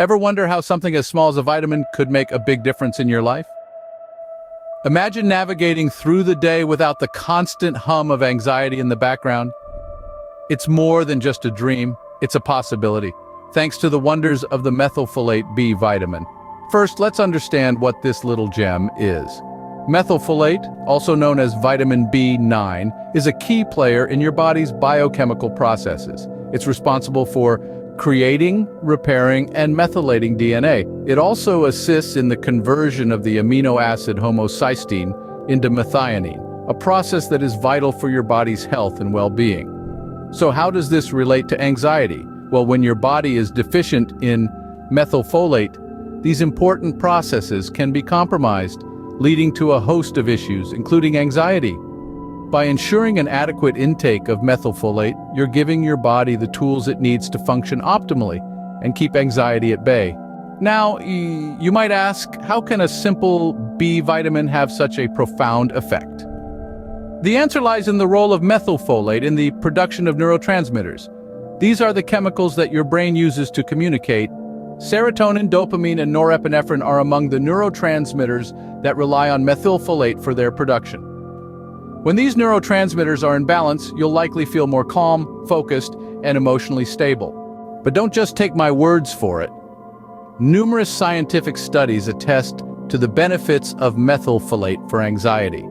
Ever wonder how something as small as a vitamin could make a big difference in your life? Imagine navigating through the day without the constant hum of anxiety in the background. It's more than just a dream, it's a possibility, thanks to the wonders of the methylfolate B vitamin. First, let's understand what this little gem is. Methylfolate, also known as vitamin B9, is a key player in your body's biochemical processes. It's responsible for creating, repairing, and methylating DNA. It also assists in the conversion of the amino acid homocysteine into methionine, a process that is vital for your body's health and well-being. So how does this relate to anxiety? Well, when your body is deficient in methylfolate, these important processes can be compromised, leading to a host of issues, including anxiety. By ensuring an adequate intake of methylfolate, you're giving your body the tools it needs to function optimally and keep anxiety at bay. Now, you might ask, how can a simple B vitamin have such a profound effect? The answer lies in the role of methylfolate in the production of neurotransmitters. These are the chemicals that your brain uses to communicate. Serotonin, dopamine, and norepinephrine are among the neurotransmitters that rely on methylfolate for their production. When these neurotransmitters are in balance, you'll likely feel more calm, focused, and emotionally stable. But don't just take my words for it. Numerous scientific studies attest to the benefits of methylfolate for anxiety.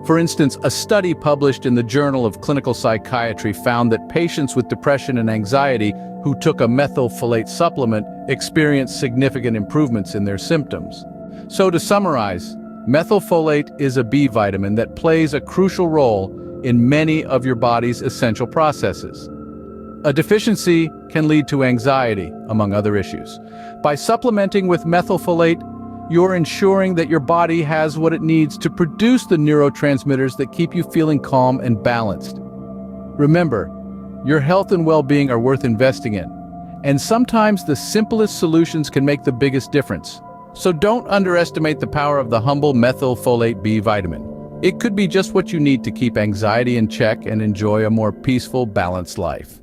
For instance, a study published in the Journal of Clinical Psychiatry found that patients with depression and anxiety who took a methylfolate supplement experienced significant improvements in their symptoms. So to summarize, methylfolate is a B vitamin that plays a crucial role in many of your body's essential processes. A deficiency can lead to anxiety, among other issues. By supplementing with methylfolate, you're ensuring that your body has what it needs to produce the neurotransmitters that keep you feeling calm and balanced. Remember, your health and well-being are worth investing in, and sometimes the simplest solutions can make the biggest difference. So don't underestimate the power of the humble methylfolate B vitamin. It could be just what you need to keep anxiety in check and enjoy a more peaceful, balanced life.